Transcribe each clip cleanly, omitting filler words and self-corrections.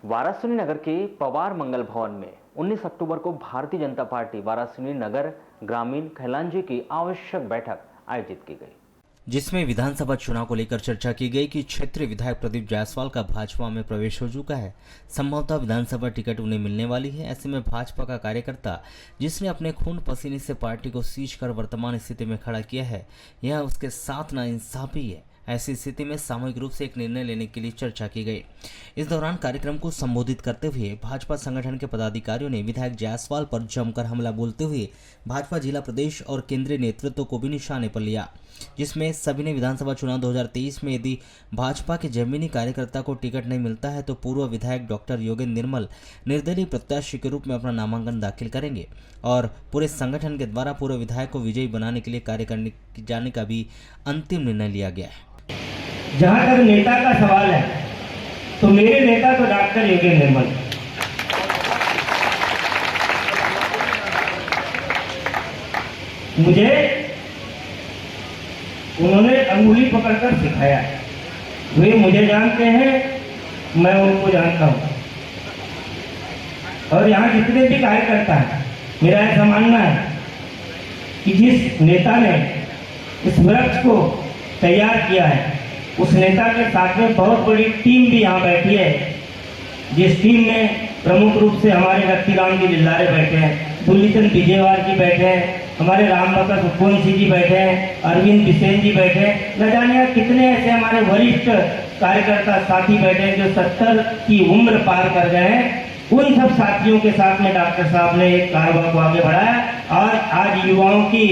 वाराणसी नगर के पवार मंगल भवन में 19 अक्टूबर को भारतीय जनता पार्टी वाराणसी नगर ग्रामीण खैलांजी की आवश्यक बैठक आयोजित की गई, जिसमें विधानसभा चुनाव को लेकर चर्चा की गई कि क्षेत्रीय विधायक प्रदीप जायसवाल का भाजपा में प्रवेश हो चुका है। संभवतः विधानसभा टिकट उन्हें मिलने वाली है। ऐसे में भाजपा का कार्यकर्ता जिसने अपने खून पसीने से पार्टी को सींच कर वर्तमान स्थिति में खड़ा किया है, यह उसके साथ नाइंसाफी है। ऐसी स्थिति में सामूहिक रूप से एक निर्णय लेने के लिए चर्चा की गई। इस दौरान कार्यक्रम को संबोधित करते हुए भाजपा संगठन के पदाधिकारियों ने विधायक जायसवाल पर जमकर हमला बोलते हुए भाजपा जिला प्रदेश और केंद्रीय नेतृत्व को भी निशाने पर लिया, जिसमें सभी ने विधानसभा चुनाव 2023 में यदि भाजपा के जमीनी कार्यकर्ता को टिकट नहीं मिलता है तो पूर्व विधायक डॉक्टर योगेंद्र निर्मल निर्दलीय प्रत्याशी के रूप में अपना नामांकन दाखिल करेंगे और पूरे संगठन के द्वारा पूर्व विधायक को विजयी बनाने के लिए कार्य करने जाने का भी अंतिम निर्णय लिया गया है। जहां तक नेता का सवाल है तो मेरे नेता तो डॉक्टर योगेंद्र निर्मल, मुझे उन्होंने अंगुली पकड़कर सिखाया। वे मुझे जानते हैं, मैं उनको जानता हूं। और यहाँ जितने भी कार्यकर्ता हैं, मेरा ऐसा मानना है कि जिस नेता ने इस वृक्ष को तैयार किया है, उस नेता के साथ में बहुत बड़ी टीम भी यहाँ बैठी है, जिस टीम में प्रमुख रूप से हमारे रत्तीराम जी लिल्लारे बैठे हैं, दुल्लीचंद विजयवार जी बैठे हैं, हमारे राम भगत सुखवंशी जी बैठे हैं, अरविंद बिसेन जी बैठे हैं, न जाने कितने ऐसे हमारे वरिष्ठ कार्यकर्ता साथी बैठे हैं जो 70 की उम्र पार कर गए हैं। उन सब साथियों के साथ में डॉक्टर साहब ने एक कारवां को आगे बढ़ाया और आज युवाओं की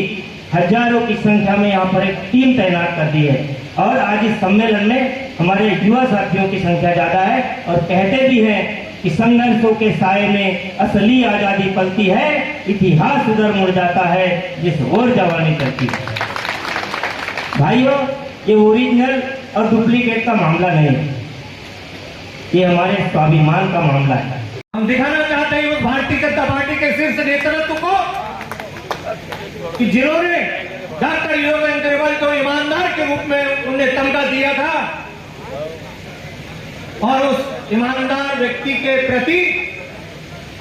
हजारों की संख्या में यहाँ पर एक टीम तैनात कर दी है। और आज इस सम्मेलन में हमारे युवा साथियों की संख्या ज्यादा है और कहते भी हैं कि संघर्षों के साए में असली आजादी पलती है, इतिहास उधर मुड़ जाता है जिस ओर जवानी चलती है। भाइयों, ये ओरिजिनल और डुप्लीकेट का मामला नहीं है, ये हमारे स्वाभिमान का मामला है। हम दिखाना चाहते हैं भारतीय जनता पार्टी के शीर्ष नेतृत्व को कि जिन्होंने डॉक्टर योगेंद्र निर्मल को ईमानदार के रूप में उन्हें तमगा दिया था और उस ईमानदार व्यक्ति के प्रति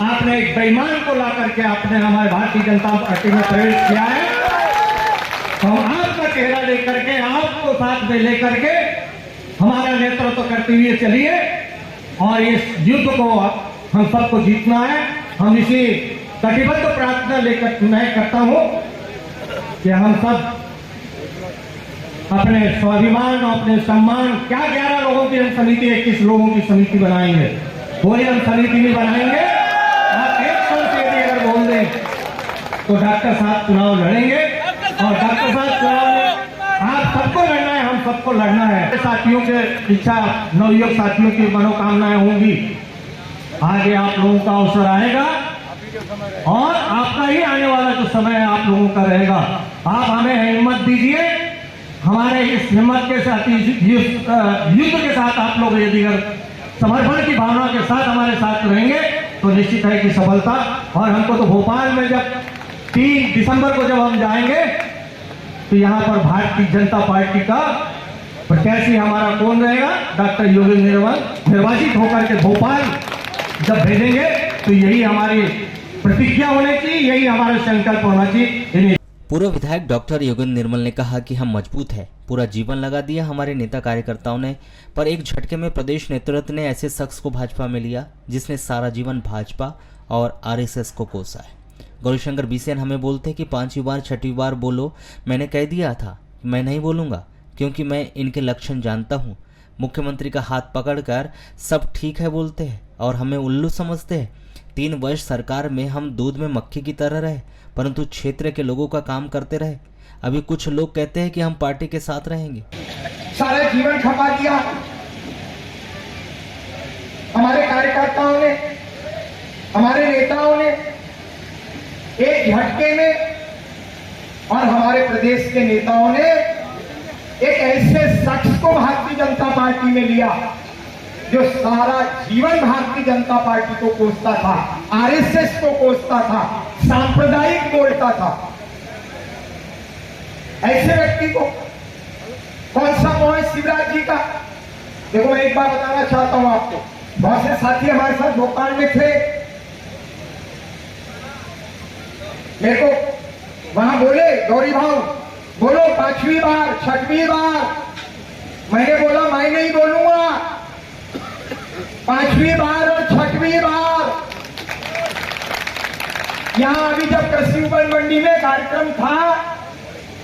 आपने एक बेईमान को ला करके आपने हमारे भारतीय जनता पार्टी में प्रवेश किया है। तो हम आपका चेहरा लेकर के, आपको साथ में लेकर के हमारा नेतृत्व करते हुए चलिए और इस युद्ध को हम सबको जीतना है। हम इसी कटिबद्ध प्रार्थना लेकर मैं करता हूं कि हम सब अपने स्वाभिमान और अपने सम्मान, क्या 11 लोगों की हम समिति, 21 लोगों की समिति बनाएंगे, कोई हम समिति नहीं बनाएंगे। आप एक शब्द से यदि अगर बोल दें तो डॉक्टर साहब चुनाव लड़ेंगे और डॉक्टर साहब चुनाव में आप सबको लड़ना है, हम सबको लड़ना है। साथियों के इच्छा, नवयुवक साथियों की मनोकामनाएं होंगी, आगे आप लोगों का अवसर आएगा और आपका ही आने वाला जो समय आप लोगों का रहेगा। आप हमें हिम्मत दीजिए, हमारे इस हिम्मत के साथ, युद्ध के साथ आप लोग यदि समर्पण की भावना के साथ हमारे साथ रहेंगे तो निश्चित है कि सफलता। और हमको तो भोपाल में जब 3 दिसंबर को जब हम जाएंगे तो यहाँ पर भारतीय जनता पार्टी का प्रत्याशी हमारा कौन रहेगा, डॉक्टर योगेंद्र निर्मल निर्वाचित होकर के भोपाल जब भेजेंगे तो यही हमारी प्रतिज्ञा होनी चाहिए, यही हमारा संकल्प होना चाहिए। पूर्व विधायक डॉक्टर योगेंद्र निर्मल ने कहा कि हम मजबूत हैं, पूरा जीवन लगा दिया हमारे नेता कार्यकर्ताओं ने, पर एक झटके में प्रदेश नेतृत्व ने ऐसे शख्स को भाजपा में लिया जिसने सारा जीवन भाजपा और आरएसएस को कोसा है। गौरीशंकर बिसेन हमें बोलते कि 5वीं बार 6वीं बार बोलो, मैंने कह दिया था मैं नहीं बोलूँगा क्योंकि मैं इनके लक्षण जानता हूँ। मुख्यमंत्री का हाथ पकड़कर सब ठीक है बोलते हैं और हमें उल्लू समझते हैं। 3 वर्ष सरकार में हम दूध में मक्खी की तरह रहे, परंतु क्षेत्र के लोगों का काम करते रहे। अभी कुछ लोग कहते हैं कि हम पार्टी के साथ रहेंगे। सारा जीवन खपा दिया हमारे कार्यकर्ताओं ने, हमारे नेताओं ने एक झटके में, और हमारे प्रदेश के नेताओं ने एक ऐसे शख्स को भारतीय जनता पार्टी में लिया जो सारा जीवन भारतीय जनता पार्टी को कोसता था, आरएसएस को कोसता था, सांप्रदायिक बोलता था। ऐसे व्यक्ति को कौन सा मोह है शिवराज जी का? देखो, मैं एक बात बताना चाहता हूं आपको, बहुत से साथी हमारे साथ भोपाल में थे, मेरे को वहां बोले गौरी भाव बोलो 5वीं बार 6वीं बार, मैंने बोला मैं नहीं बोलूंगा 5वीं बार और 6वीं बार। यहां अभी जब कृषि उपज मंडी में कार्यक्रम था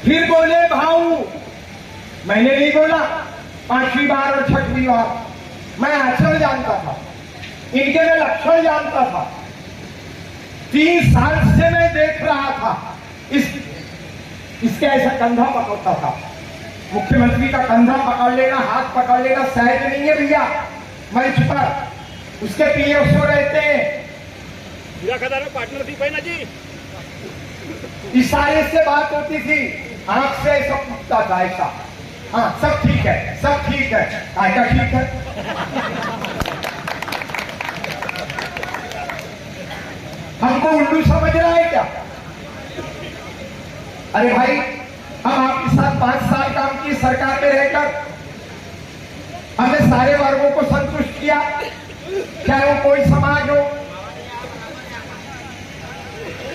फिर बोले भाऊ, मैंने नहीं बोला 5वीं बार और 6वीं बार। मैं आचरण जानता था, इनके मैं लक्षण जानता था। 3 साल से मैं देख रहा था इसके ऐसा कंधा पकड़ता था। मुख्यमंत्री का कंधा पकड़ लेना, हाथ पकड़ लेना सहज नहीं है भैया। मंच पर उसके पीएसओ रहते हैं, पार्टनरशिप है ना जी, इशारे से बात होती थी, आंख से सब पूछता था ऐसा, हाँ सब ठीक है, सब ठीक है, क्या ठीक है। हमको उल्लू समझ रहा है क्या? अरे भाई, हम आपके साथ 5 साल काम की सरकार में रहकर हमने सारे वर्गों को संतुष्ट किया, चाहे वो कोई समाज हो।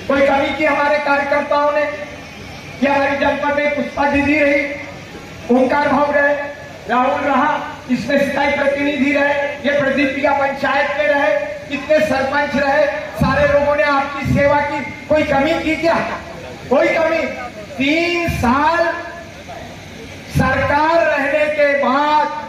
कोई कमी की हमारे कार्यकर्ताओं ने, कि हमारी जनपद में पुष्पा दीदी रही, ओंकार भाव रहे, राहुल रहा, इसमें स्थायी प्रतिनिधि रहे, ये प्रदीपिका पंचायत में रहे, कितने सरपंच रहे, सारे लोगों ने आपकी सेवा की। कोई कमी की क्या? कोई कमी? 3 साल सरकार रहने के बाद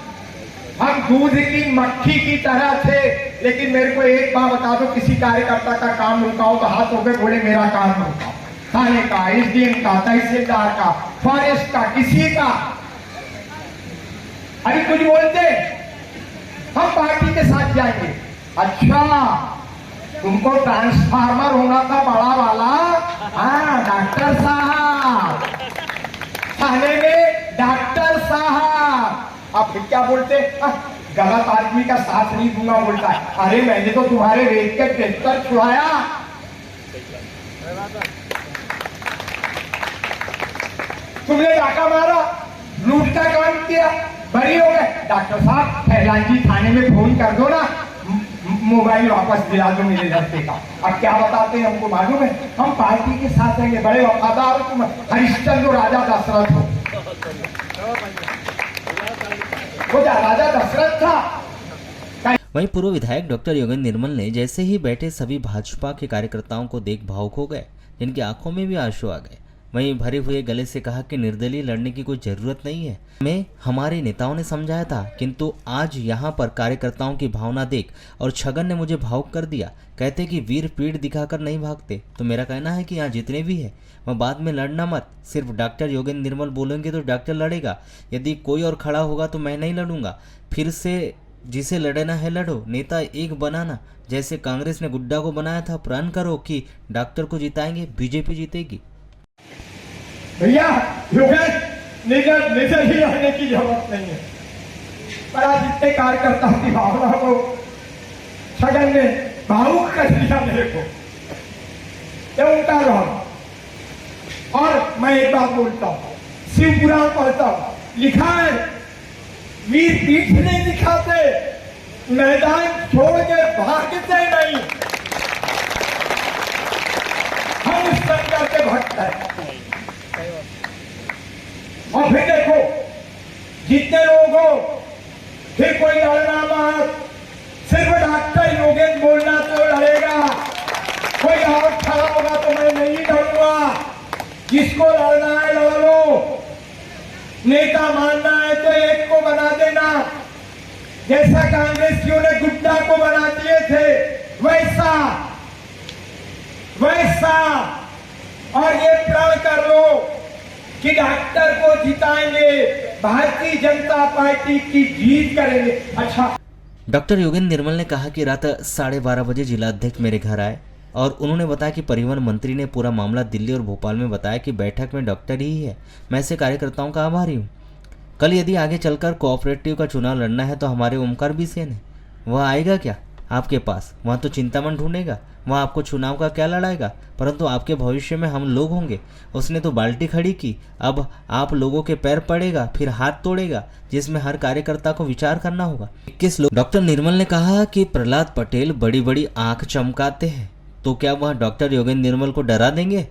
हम दूध की मक्खी की तरह थे। लेकिन मेरे को एक बात बता दो, किसी कार्यकर्ता का काम रुकाओ तो हाथ होकर बोले मेरा काम रुकाओ, थाने का, एसडीएम का, तहसीलदार का, फॉरेस्ट का, किसी का। अभी कुछ बोलते हम पार्टी के साथ जाएंगे। अच्छा, तुमको ट्रांसफार्मर होना था बड़ा वाला, हाँ डॉक्टर साहब, थाने में डॉक्टर साहब। आप फिर क्या बोलते? गलत आदमी का साथ नहीं दूंगा बोलता है। अरे मैंने तो तुम्हारे रेत के ट्रैक्टर छुड़ाया, तुमने डाका मारा, लूट का काम किया, बरी हो गए। डॉक्टर साहब फैलांजी थाने में फोन कर दो ना, मोबाइल वापस दिला दो मेरे लड़के का। अब क्या बताते हैं हमको मालूम है, हम पार्टी के साथ रहेंगे, बड़े वफादार हो तुम, हरिश्चंद्र राजा दशरथ हो। वो राजा दशरथ था। वहीं पूर्व विधायक डॉक्टर योगेंद्र निर्मल ने जैसे ही बैठे सभी भाजपा के कार्यकर्ताओं को देख भावुक हो गए, जिनकी आंखों में भी आंसू आ गए। वहीं भरे हुए गले से कहा कि निर्दलीय लड़ने की कोई जरूरत नहीं है, हमें हमारे नेताओं ने समझाया था, किंतु आज यहाँ पर कार्यकर्ताओं की भावना देख और छगन ने मुझे भावुक कर दिया। कहते कि वीर पीठ दिखाकर नहीं भागते। तो मेरा कहना है कि यहाँ जितने भी है वह बाद में लड़ना मत, सिर्फ डॉक्टर योगेंद्र निर्मल बोलेंगे तो डॉक्टर लड़ेगा, यदि कोई और खड़ा होगा तो मैं नहीं लड़ूंगा। फिर से जिसे लड़ना है लड़ो, नेता एक बनाना, जैसे कांग्रेस ने गुड्डा को बनाया था। प्रण करो कि डॉक्टर को जिताएंगे, बीजेपी जीतेगी। भैया निजर ही रहने की जरूरत नहीं है। पर आज जितने कार्यकर्ता की भावना को छगन ने भावुक कर दिया मेरे को, ये उनका रहा। और मैं एक बात बोलता हूं, शिव पुराण पढ़ता हूं, लिखा है वीर पीठ नहीं दिखाते, मैदान छोड़ के भागते नहीं। हम इस संकट के भक्त हैं। और फिर देखो जितने लोग हो, फिर कोई लड़ना मत, सिर्फ डॉक्टर योगेंद्र बोलना तो लड़ेगा, कोई और खड़ा होगा तो मैं नहीं लड़ूंगा। जिसको लड़ना है लड़ लो, नेता मानना है तो एक को बना देना, जैसा कांग्रेसियों ने गुड्डा को बना दिए थे वैसा। और ये प्रण कर लो कि डॉक्टर को जिताएंगे, भारतीय जनता पार्टी की जीत करेंगे। अच्छा, डॉक्टर योगेंद्र निर्मल ने कहा कि रात 12:30 बजे जिला अध्यक्ष मेरे घर आए और उन्होंने बताया कि परिवहन मंत्री ने पूरा मामला दिल्ली और भोपाल में बताया कि बैठक में डॉक्टर ही है। मैं ऐसे कार्यकर्ताओं का आभारी हूँ। कल यदि आगे चलकर कोऑपरेटिव का चुनाव लड़ना है तो हमारे ओमकार भी सेन है, वह आएगा क्या? आपके पास, वहाँ तो चिंतामन ढूंढेगा, वहाँ आपको चुनाव का क्या लड़ाएगा, परंतु आपके भविष्य में हम लोग होंगे। उसने तो बाल्टी खड़ी की, अब आप लोगों के पैर पड़ेगा, फिर हाथ तोड़ेगा, जिसमें हर कार्यकर्ता को विचार करना होगा। 21 लोग। डॉक्टर निर्मल ने कहा कि प्रहलाद पटेल बड़ी बड़ी आंख चमकाते हैं, तो क्या वह डॉक्टर योगेंद्र निर्मल को डरा देंगे?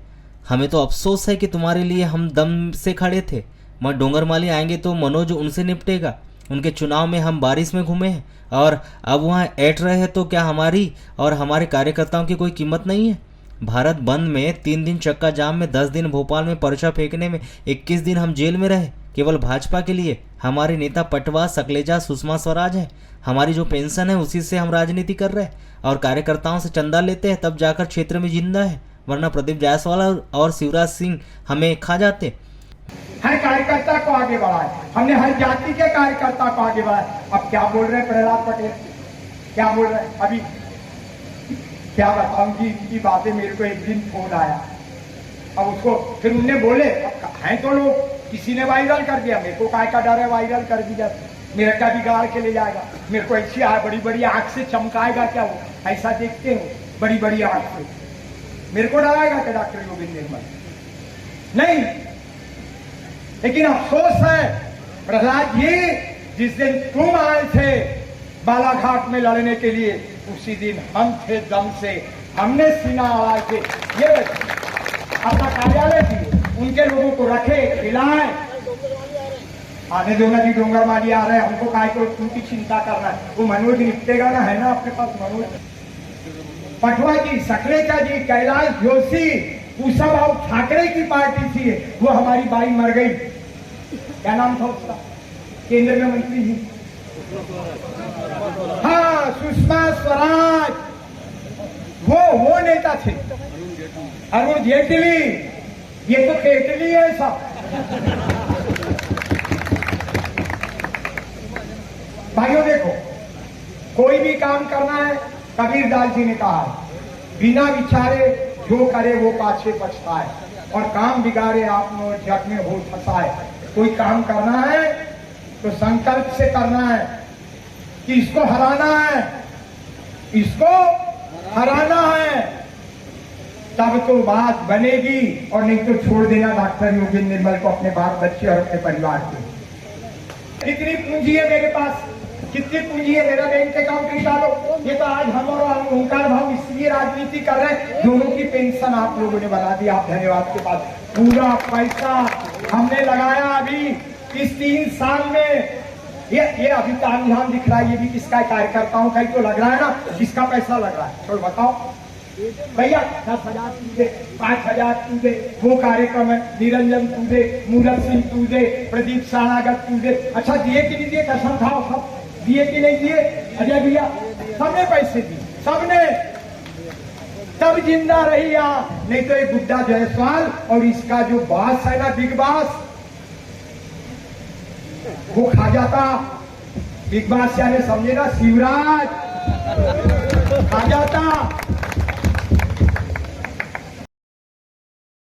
हमें तो अफसोस है कि तुम्हारे लिए हम दम से खड़े थे। वहाँ डोंगरमाली आएंगे तो मनोज उनसे निपटेगा। उनके चुनाव में हम बारिश में घूमे हैं और अब वहाँ ऐट रहे हैं, तो क्या हमारी और हमारे कार्यकर्ताओं की कोई कीमत नहीं है? भारत बंद में 3 दिन चक्का जाम में, 10 दिन भोपाल में पर्चा फेंकने में, 21 दिन हम जेल में रहे केवल भाजपा के लिए। हमारे नेता पटवा, सकलेजा, सुषमा स्वराज हैं। हमारी जो पेंशन है उसी से हम राजनीति कर रहे हैं और कार्यकर्ताओं से चंदा लेते हैं, तब जाकर क्षेत्र में जिंदा है, वरना प्रदीप जायसवाल और शिवराज सिंह हमें खा जाते। हर कार्यकर्ता को आगे बढ़ाए, हमने हर जाति के कार्यकर्ता को आगे बढ़ाए। अब क्या बोल रहे हैं प्रहलाद पटेल, क्या बोल रहे हैं? अभी क्या बताऊंगी इनकी बातें। मेरे को एक दिन फोन आया, अब उसको फिर उनने बोले, अब हैं तो लोग, किसी ने वायरल कर दिया, मेरे को काय का डर है वायरल कर दिया, मेरा क्या बिगाड़ के ले जाएगा? मेरे को ऐसी बड़ी बड़ी आंख से चमकाएगा क्या वो? ऐसा देखते हो बड़ी बड़ी आंख से, मेरे को डराएगा क्या डॉक्टर योगेंद्र निर्मल? नहीं। लेकिन अफसोस है प्रहलाद जी, जिस दिन तुम आए थे बालाघाट में लड़ने के लिए, उसी दिन हम थे दम से, हमने सीना आए थे। ये अपना कार्यालय थी, उनके लोगों को रखे, खिलाए, आने दो ना जी, डोंगरमाली आ रहे हैं, हमको काय को उनकी चिंता करना है? वो मनोज निपटेगा ना, है ना आपके पास मनोज? पटवा जी, सकलेचा जी, कैलाश जोशी, कुशाभाऊ ठाकरे की पार्टी थी, वो हमारी बाई मर गई, क्या नाम था उसका, केंद्र में मंत्री जी, हाँ सुषमा स्वराज, वो नेता थे। अरुण जेटली, ये तो केटली है सब। भाइयों देखो, कोई भी काम करना है, कबीरदास जी ने कहा है, बिना विचारे जो करे वो पाछे पछताए, और काम बिगाड़े आप जग में हो फंसाए। कोई काम करना है तो संकल्प से करना है कि इसको हराना है, इसको हराना है, तब तो बात बनेगी, और नहीं तो छोड़ देना डॉक्टर योगेंद्र निर्मल को, अपने बाल बच्चे और अपने परिवार के। कितनी पूंजी है मेरे पास, कितनी पूंजी है, मेरा बैंक अकाउंट निकालो। ये तो आज हम और ओंकार भाव इसलिए राजनीति कर रहे हैं, दोनों की पेंशन आप लोगों ने बना दी, आप धन्यवाद के बाद। पूरा पैसा हमने लगाया अभी इस 3 साल में। ये अभी तामझाम दिख रहा है, ये भी किसका कार्यकर्ताओं का ही तो लग रहा है ना, किसका पैसा लग रहा है? चलो बताओ भैया, 10,000 तू दे, 5,000 तू दे, वो कार्यक्रम है, निरंजन तू दे, मूरत सिंह तू दे, प्रदीप सानागत तू दे। अच्छा दिए कि नहीं दिए? कसम खाओ, सब दिए कि नहीं दिए? अजय भैया सबने पैसे दिए, सबने, तब जिंदा रही यहाँ। नहीं तो एक गुड्डा जायसवाल और इसका जो बास है ना, बिग बास, वो खा जाता। बिग बास यानी समझे ना, शिवराज खा जाता।